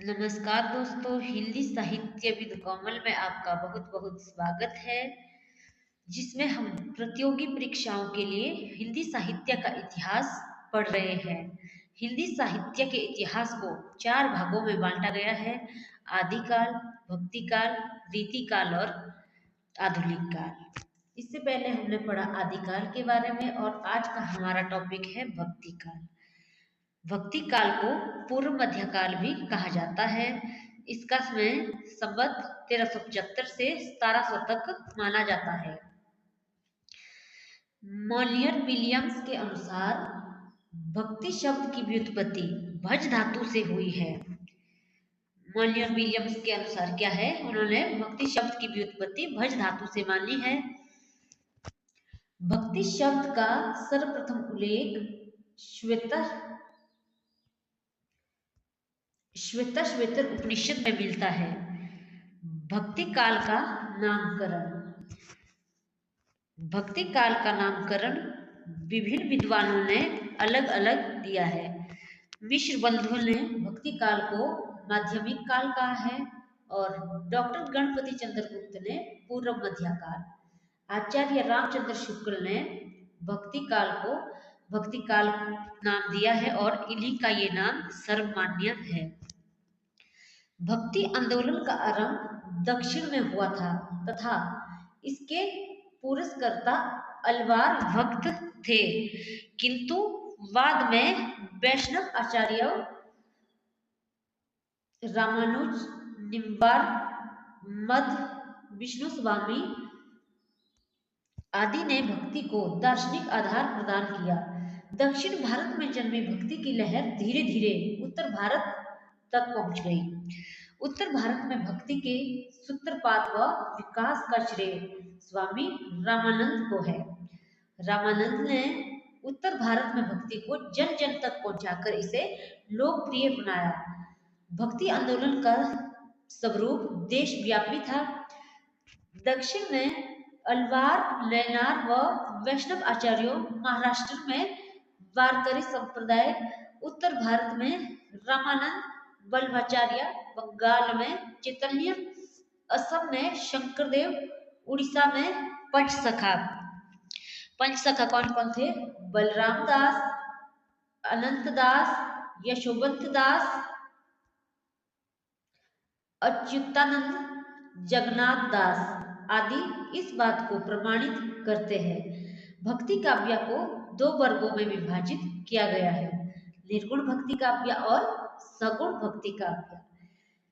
नमस्कार दोस्तों, हिंदी साहित्य विद कोमल में आपका बहुत बहुत स्वागत है, जिसमें हम प्रतियोगी परीक्षाओं के लिए हिंदी साहित्य का इतिहास पढ़ रहे हैं। हिंदी साहित्य के इतिहास को 4 भागों में बांटा गया है: आदिकाल, भक्तिकाल, रीतिकाल और आधुनिक काल। इससे पहले हमने पढ़ा आदिकाल के बारे में और आज का हमारा टॉपिक है भक्तिकाल। भक्ति काल को पूर्व मध्यकाल भी कहा जाता है। इसका समय संवत 1375 से 1700 तक माना जाता है। मॉलियर विलियम्स के अनुसार भक्ति शब्द की व्युत्पत्ति भज धातु से हुई है। मॉलियर विलियम्स के अनुसार क्या है, उन्होंने भक्ति शब्द की व्युत्पत्ति भज धातु से मानी है। भक्ति शब्द का सर्वप्रथम उल्लेख श्वेतर उपनिषद में मिलता है। भक्ति काल का नामकरण भक्ति काल का नामकरण विभिन्न विद्वानों ने अलग अलग दिया है। मिश्र बंधुओं ने भक्ति काल को माध्यमिक काल कहा है और डॉक्टर गणपति चंद्र गुप्त ने पूर्व मध्यकाल। आचार्य रामचंद्र शुक्ल ने भक्ति काल को भक्ति काल नाम दिया है और इन्हीं का ये नाम सर्वमान्य है। भक्ति आंदोलन का आरंभ दक्षिण में हुआ था तथा इसके पुरस्कर्ता अलवार भक्त थे, किंतु बाद में वैष्णव आचार्य रामानुज, निम्बार, मध्य, विष्णु स्वामी आदि ने भक्ति को दार्शनिक आधार प्रदान किया। दक्षिण भारत में जन्मी भक्ति की लहर धीरे धीरे उत्तर भारत तक पहुंच गई। उत्तर भारत में भक्ति के सूत्रपात व विकास का श्रेय स्वामी रामानंद को है। रामानंद ने उत्तर भारत में भक्ति को जन जन तक पहुंचाकर इसे लोकप्रिय बनाया। भक्ति आंदोलन का स्वरूप देशव्यापी था। दक्षिण में अलवार, नयनार व वैष्णव आचार्यों, महाराष्ट्र में वारकरी संप्रदाय, उत्तर भारत में रामानंद, वल्लभाचार्य, बंगाल में चैतन्य, असम में शंकरदेव, उड़ीसा में पंचसखा। पंचसखा कौन कौन थे? बलराम दास, अनंत दास, यशोवंत दास, अच्युतानंद, जगन्नाथ दास आदि इस बात को प्रमाणित करते हैं। भक्ति काव्य को 2 वर्गों में विभाजित किया गया है: निर्गुण भक्ति काव्य और सगुण भक्ति काव्य।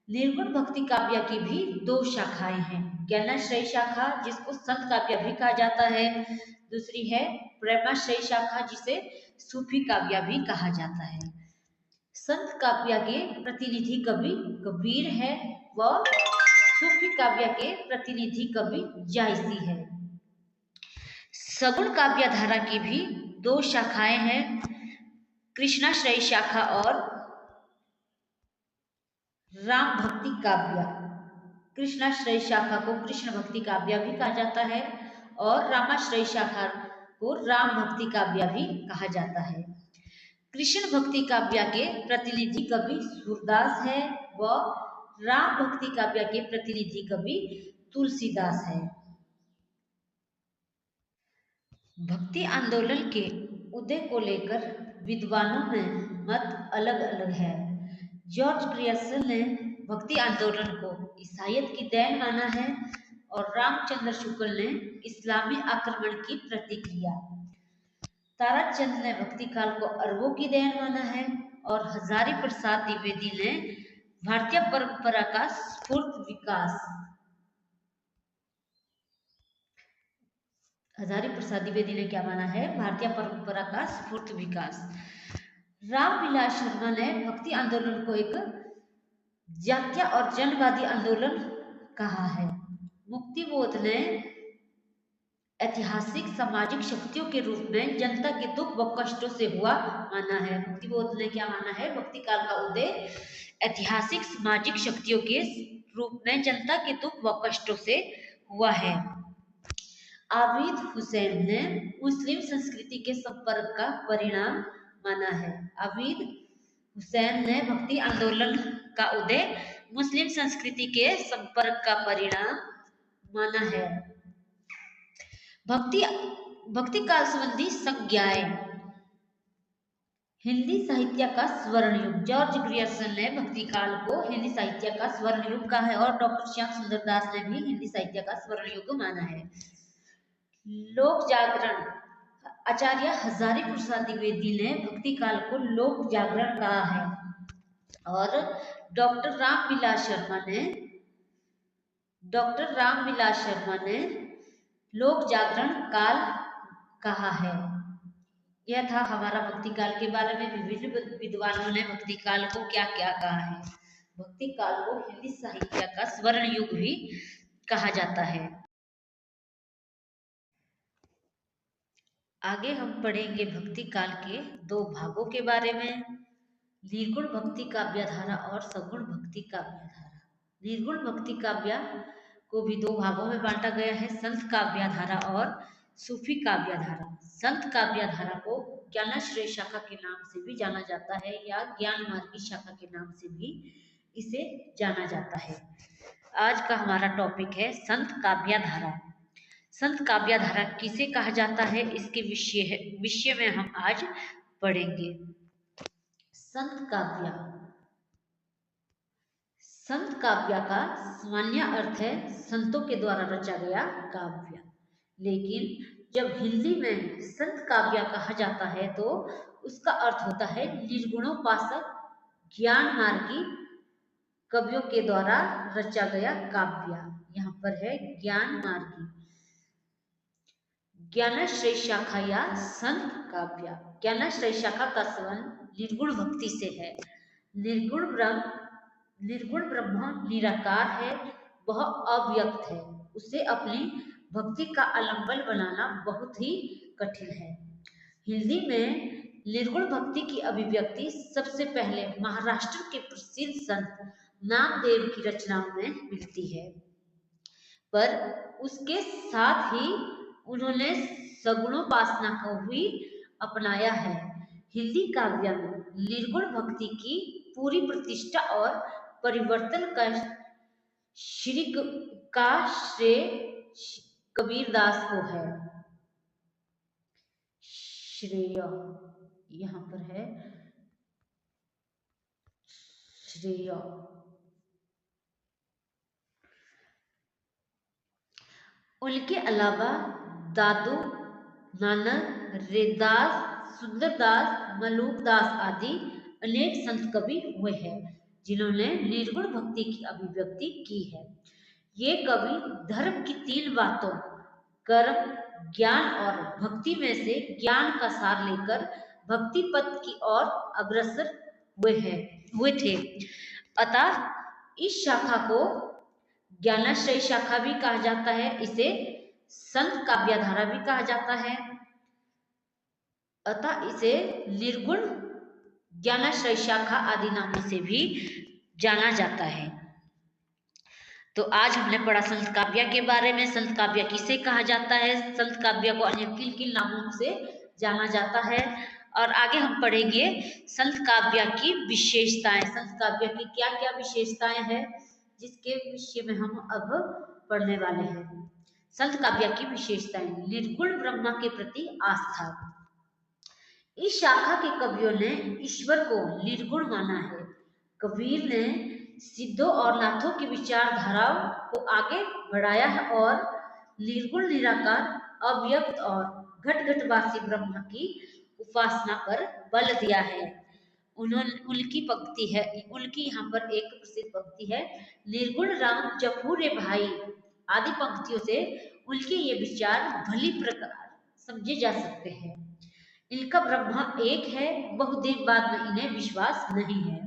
निर्गुण भक्ति काव्य की भी 2 शाखाएं हैं: ज्ञानाश्रय शाखा, जिसको संत काव्य भी कहा जाता है, दूसरी है प्रेमाश्रय शाखा, जिसे सूफी काव्य भी कहा जाता है। संत काव्य के प्रतिनिधि कवि कबीर है व सूफी काव्य के प्रतिनिधि कवि जायसी है। सगुण काव्य धारा की भी 2 शाखाएं हैं: कृष्णाश्रय शाखा और राम भक्ति काव्य। कृष्णाश्रय शाखा को कृष्ण भक्ति काव्य भी कहा जाता है और रामाश्रय शाखा को राम भक्ति काव्य भी कहा जाता है। कृष्ण भक्ति काव्य के प्रतिनिधि कवि सूरदास है व राम भक्ति काव्य के प्रतिनिधि कवि तुलसीदास है। भक्ति आंदोलन के उदय को लेकर विद्वानों में मत अलग अलग है। जॉर्ज ग्रियर्सन ने भक्ति आंदोलन को ईसाईयत की देन माना है और रामचंद्र शुक्ल ने इस्लामी आक्रमण की प्रतिक्रिया। ताराचंद ने भक्ति काल को अरबों की देन माना है और हजारी प्रसाद द्विवेदी ने भारतीय परंपरा का स्फूर्त विकास। हजारी प्रसाद द्विवेदी ने क्या माना है? भारतीय परंपरा का स्फूर्त विकास। रामविलास शर्मा ने भक्ति आंदोलन को एक जातीय और जनवादी आंदोलन कहा है। मुक्तिबोध ने ऐतिहासिक सामाजिक शक्तियों के रूप में जनता के दुख व कष्टों से हुआ माना है। मुक्तिबोध ने क्या माना है? भक्ति काल का उदय ऐतिहासिक सामाजिक शक्तियों के रूप में जनता के दुख व कष्टों से हुआ है। आबिद हुसैन ने मुस्लिम संस्कृति के संपर्क का परिणाम माना है। आबिद हुसैन ने भक्ति आंदोलन का उदय मुस्लिम संस्कृति के संपर्क का परिणाम माना है। भक्ति भक्ति काल संबंधी संज्ञाएं। हिंदी साहित्य का स्वर्ण युग। जॉर्ज ग्रियर्सन ने भक्ति काल को हिंदी साहित्य का स्वर्ण युग कहा है और डॉक्टर श्याम सुंदर दास ने भी हिंदी साहित्य का स्वर्ण युग माना है। लोक जागरण। आचार्य हजारी प्रसाद द्विवेदी ने भक्ति काल को लोक जागरण कहा है और डॉक्टर रामविलास शर्मा ने लोक जागरण काल कहा है। यह था हमारा भक्ति काल के बारे में। विभिन्न विद्वानों ने भक्ति काल को क्या क्या कहा है। भक्ति काल को हिंदी साहित्य का स्वर्ण युग भी कहा जाता है। आगे हम पढ़ेंगे भक्ति काल के दो भागों के बारे में, निर्गुण भक्ति काव्यधारा और सगुण भक्ति काव्यधारा। निर्गुण भक्ति काव्य को भी दो भागों में बांटा गया है, संत काव्यधारा और सूफी काव्यधारा। संत काव्यधारा को ज्ञानाश्रय शाखा के नाम से भी जाना जाता है या ज्ञान मार्गी शाखा के नाम से भी इसे जाना जाता है। आज का हमारा टॉपिक है संत काव्यधारा। संत काव्यधारा किसे कहा जाता है, इसके विषय में हम आज पढ़ेंगे। संत काव्य का सामान्य अर्थ है संतों के द्वारा रचा गया काव्य, लेकिन जब हिंदी में संत काव्य कहा जाता है तो उसका अर्थ होता है निर्गुणोपासक ज्ञान मार्गी कवियों के द्वारा रचा गया काव्य। यहाँ पर है ज्ञान मार्गी। ज्ञानाश्रय शाखा या संत काव्य। ज्ञानाश्रय शाखा का संबंध निर्गुण भक्ति से है। निर्गुण ब्रह्म निराकार है, वह अव्यक्त है, उसे अपनी भक्ति का आलंबन बनाना बहुत ही कठिन है। हिंदी में निर्गुण भक्ति की अभिव्यक्ति सबसे पहले महाराष्ट्र के प्रसिद्ध संत नामदेव की रचनाओं में मिलती है, पर उसके साथ ही उन्होंने सगुणोपासना को भी अपनाया है। हिंदी काव्य में निर्गुण भक्ति की पूरी प्रतिष्ठा और परिवर्तन का श्रेय कबीरदास को है। श्रेय यहाँ पर है श्रेय। उनके अलावा दादू नानक, रेदास, सुंदरदास, मलूकदास आदि अनेक संत कवि हुए हैं जिन्होंने निर्गुण भक्ति की अभिव्यक्ति की है। ये कवि धर्म की तीन बातों कर्म, ज्ञान और भक्ति में से ज्ञान का सार लेकर भक्ति पथ की ओर अग्रसर हुए थे। अतः इस शाखा को ज्ञानाश्रय शाखा भी कहा जाता है, इसे संत काव्यधारा भी कहा जाता है, अतः इसे निर्गुण ज्ञानाश्रय शाखा आदि नामों से भी जाना जाता है। तो आज हमने पढ़ा संत काव्य के बारे में। संत काव्य किसे कहा जाता है, संत काव्य को अन्य किन किन नामों से जाना जाता है, और आगे हम पढ़ेंगे संत काव्य की विशेषताएं। संत काव्य की क्या क्या विशेषताएं हैं जिसके विषय में हम अब पढ़ने वाले हैं। संत काव्य की विशेषताएं। निर्गुण ब्रह्मा के प्रति आस्था। इस शाखा के कवियों ने ईश्वर को निर्गुण माना है। कबीर ने सिद्धों और नाथों की विचारधाराओं को आगे बढ़ाया है और निर्गुण निराकार अव्यक्त और घटघटवासी ब्रह्म की उपासना पर बल दिया है। उनकी पंक्ति है, उनकी यहाँ पर एक प्रसिद्ध पंक्ति है, निर्गुण राम जपू रे भाई आदि पंक्तियों से उनके ये विचार भली प्रकार समझे जा सकते हैं। इनका ब्रह्मा एक है, बहुदेव बाद में इन्हें विश्वास नहीं है।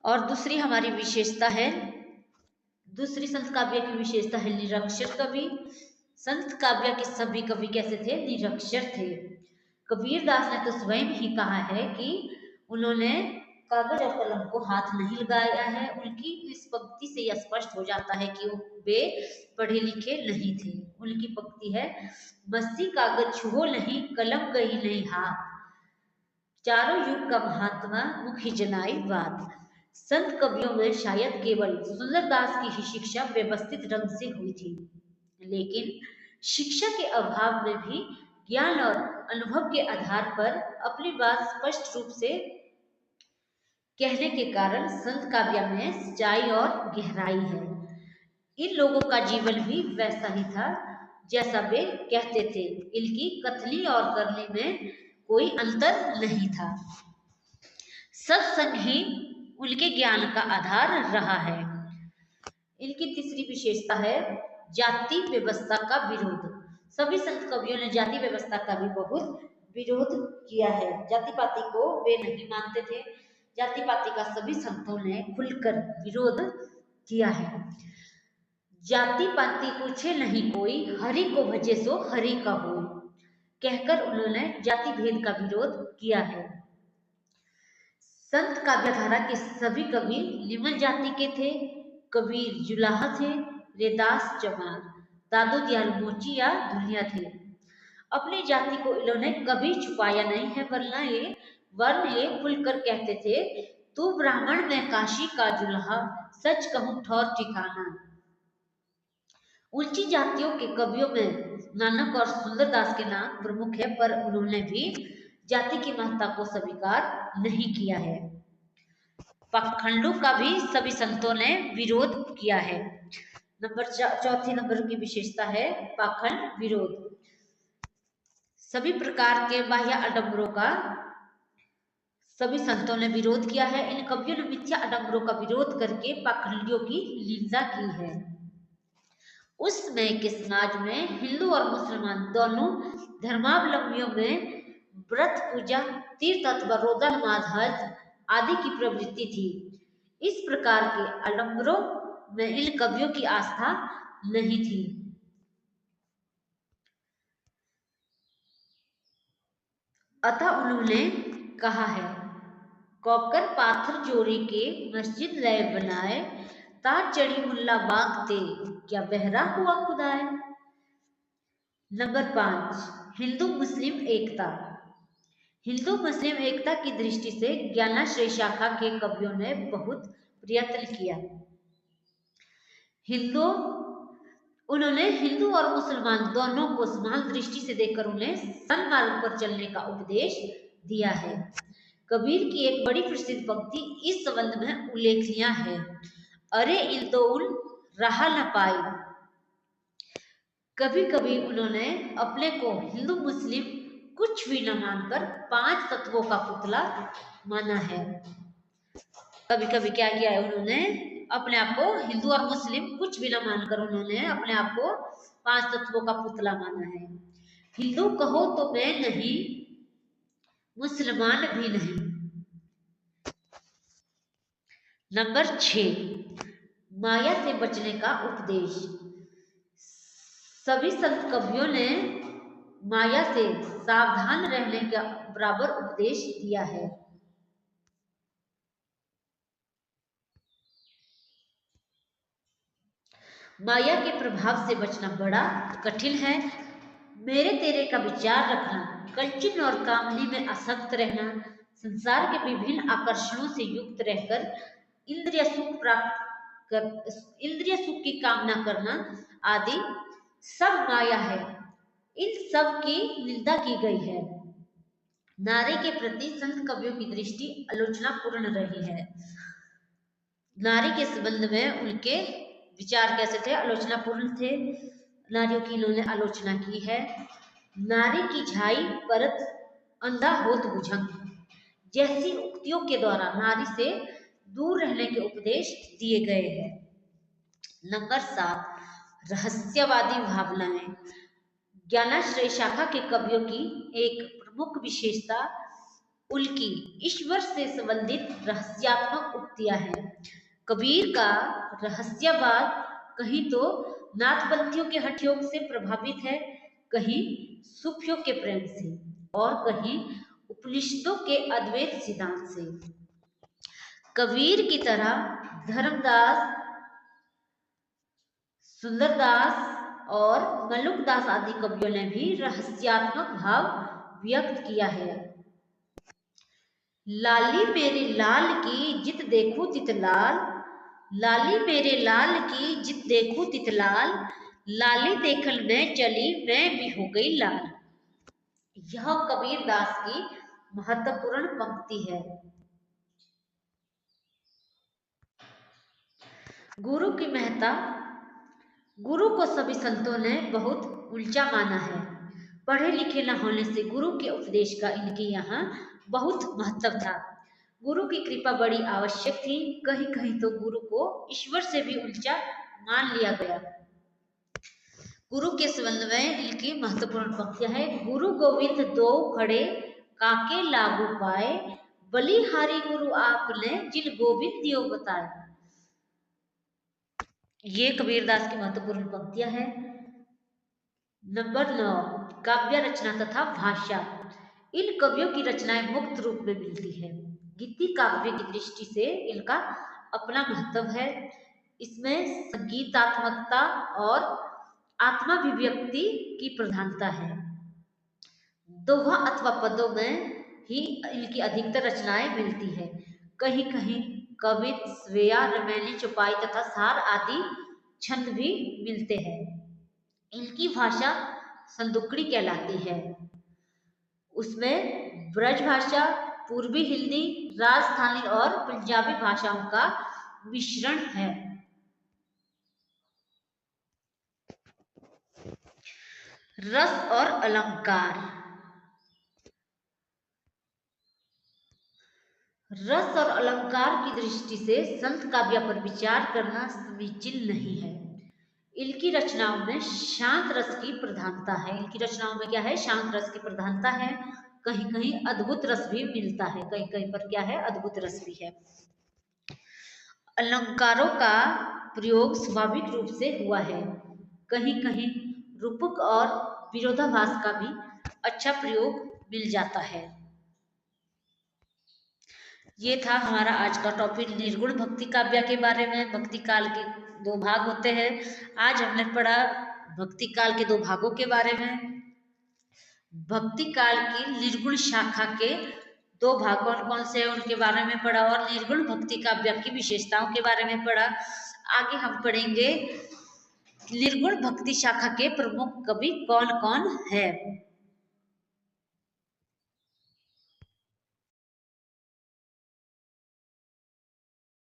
और दूसरी हमारी विशेषता है, दूसरी संत काव्य की विशेषता है निरक्षर कवि। संत काव्य के सभी कवि कैसे थे, निरक्षर थे। कबीरदास ने तो स्वयं ही कहा है कि उन्होंने कागज और कलम को हाथ नहीं लगाया है। उनकी इस पंक्ति से यह स्पष्ट हो जाता है कि वे पढ़े लिखे नहीं थे। उनकी पंक्ति है, मस्ती कागज छुओ नहीं, कलम गई नहीं हाथ, चारों युग का महात्मा मुख्य जनाई बात। संत कवियों में शायद केवल सुंदरदास की ही शिक्षा व्यवस्थित ढंग से हुई थी, लेकिन शिक्षा के अभाव में भी ज्ञान और अनुभव के आधार पर अपनी बात स्पष्ट रूप से कहने के कारण संत काव्य में सच्चाई और गहराई है। इन लोगों का जीवन भी वैसा ही था जैसा वे कहते थे। इनकी कथनी और करनी में कोई अंतर नहीं था। सत्संग ही उनके ज्ञान का आधार रहा है। इनकी तीसरी विशेषता है जाति व्यवस्था का विरोध। सभी संत कवियों ने जाति व्यवस्था का भी बहुत विरोध किया है। जाति पाति को वे नहीं मानते थे। जाति पाति का सभी संतों ने खुलकर विरोध किया है। जाति पाति पूछे नहीं कोई, हरि को भजे सो हरि का होय, कहकर उन्होंने जाति भेद का विरोध किया है। संत काव्यधारा के सभी कवि निम्न जाति के थे। कबीर जुलाहा थे, रेदास चमार, दादू दयाल मोची या दुनिया थे। अपनी जाति को इन्होंने कभी छुपाया नहीं है, वर्ण ये खुलकर कहते थे, तू ब्राह्मण मैं काशी का जुलाहा, सच कहूं ठौर ठिकाना। ऊंची जातियों के कवियों में नानक और सुंदरदास के नाम प्रमुख है, पर उन्होंने भी जाति की महत्ता को स्वीकार नहीं किया है। पाखंडों का भी सभी संतों ने विरोध किया है। चौथी नंबर की विशेषता है पाखंड विरोध। सभी प्रकार के बाह्य आडंबरों का सभी संतों ने विरोध किया है। इन कवियों ने मिथ्या आडंबरों का विरोध करके पाखंडियों की निंदा की है। उस समय के समाज में हिंदू और मुसलमान दोनों धर्मावलंबियों में व्रत पूजा, तीर्थ अथवा रोजा नमाज, हज आदि की प्रवृत्ति थी। इस प्रकार के आडंबरों में इन कवियों की आस्था नहीं थी। अतः उन्होंने कहा है, कौकर पाथर जोड़ी के मस्जिद लय बनाए, तार चढ़ी मुल्ला बागते, क्या बहरा हुआ खुदाए। नंबर 5, हिंदू मुस्लिम एकता। हिंदू मुस्लिम एकता की दृष्टि से ज्ञानाश्रय शाखा के कवियों ने बहुत प्रयत्न किया। उन्होंने हिंदू और मुसलमान दोनों को समान दृष्टि से देखकर उन्हें सन्मार्ग पर चलने का उपदेश दिया है। कबीर की एक बड़ी प्रसिद्ध पंक्ति इस संबंध में उल्लेखनीय है, अरे इल तो उल रहा न पाई। कभी कभी उन्होंने अपने को हिंदू मुस्लिम कुछ भी न मानकर 5 तत्वों का पुतला माना है। कभी कभी क्या किया है, उन्होंने अपने आप को हिंदू और मुस्लिम कुछ भी न मानकर उन्होंने अपने आप को 5 तत्वों का पुतला माना है। हिंदू कहो तो मैं नहीं, मुसलमान भी नहीं। नंबर 6, माया से बचने का उपदेश। सभी संत कवियों ने माया से सावधान रहने का बराबर उपदेश दिया है। माया के प्रभाव से बचना बड़ा कठिन है। मेरे तेरे का विचार रखना, कंचन और कामनी में आसक्त रहना, संसार के विभिन्न आकर्षणों से युक्त रहकर इंद्रिय सुख की कामना करना आदि सब माया है। इन सब की निंदा की गई है। नारी के प्रति संत कवियों की दृष्टि आलोचनापूर्ण रही है। नारी के संबंध में उनके विचार कैसे थे? आलोचनापूर्ण थे। नारियों की इन्होंने आलोचना की है। नारी की झाई परत अंधा होत बुझंग जैसी उक्तियों के द्वारा नारी से दूर रहने के उपदेश दिए गए हैं। नंबर 7, रहस्यवादी भावनाएं। ज्ञानाश्रय शाखा के कवियों की एक प्रमुख विशेषता उनकी ईश्वर से संबंधित रहस्यात्मक उक्तियां हैं। कबीर का रहस्यवाद कहीं तो नाथपंथियों के हठ योग से प्रभावित है, कहीं सूफियों के प्रेम से और कहीं उपनिषदों के अद्वैत सिद्धांत से। कबीर की तरह धर्मदास, सुंदरदास और मलुकदास आदि कवियों ने भी रहस्यात्मक भाव व्यक्त किया है। लाली मेरे लाल की जित देखूं तित लाल, लाली मेरे लाल की जित देखूं तित लाल, लाली देखल मैं चली मैं भी हो गई लाल। यह कबीर दास की महत्वपूर्ण पंक्ति है। गुरु की महत्ता। गुरु को सभी संतों ने बहुत ऊंचा माना है। पढ़े लिखे न होने से गुरु के उपदेश का इनके यहाँ बहुत महत्व था। गुरु की कृपा बड़ी आवश्यक थी। कहीं कहीं तो गुरु को ईश्वर से भी ऊंचा मान लिया गया। गुरु के संबंध में इनकी महत्वपूर्ण पंक्तियां है। गुरु गोविंद दो खड़े काके लागू पाए, बलिहारी गुरु आपने जिन गोविंद दियो बताए। ये कबीरदास की महत्वपूर्ण पंक्तियां हैं। नंबर 9, काव्य रचना तथा भाषा। इन कवियों की रचनाएं मुक्त रूप में मिलती है। गीति काव्य की दृष्टि से इनका अपना महत्व है। इसमें संगीतात्मकता और आत्माभिव्यक्ति की प्रधानता है। दोहा अथवा पदों में ही इनकी अधिकतर रचनाएं मिलती है। कहीं कहीं कवित, स्वेया, रमैनी, चौपाई तथा सार आदि छंद भी मिलते हैं। इनकी भाषा संदुकड़ी कहलाती है। उसमें ब्रज भाषा, पूर्वी हिंदी, राजस्थानी और पंजाबी भाषाओं का मिश्रण है। रस और अलंकार। रस और अलंकार की दृष्टि से संत काव्य पर विचार करना समीचीन नहीं है। इनकी रचनाओं में शांत रस की प्रधानता है। इनकी रचनाओं में क्या है? शांत रस की प्रधानता है। कहीं कहीं अद्भुत रस भी मिलता है। कहीं कहीं पर क्या है? अद्भुत रस भी है। अलंकारों का प्रयोग स्वाभाविक रूप से हुआ है। कहीं कहीं रूपक और विरोधाभास का भी अच्छा प्रयोग मिल जाता है। ये था हमारा आज का टॉपिक निर्गुण भक्ति काव्य के बारे में। भक्ति काल के दो भाग होते हैं। आज हमने पढ़ा भक्ति काल के दो भागों के बारे में। भक्ति काल की निर्गुण शाखा के दो भाग कौन कौन से हैं उनके बारे में पढ़ा और निर्गुण भक्ति काव्य की विशेषताओं के बारे में पढ़ा। आगे हम पढ़ेंगे निर्गुण भक्ति शाखा के प्रमुख कवि कौन कौन है।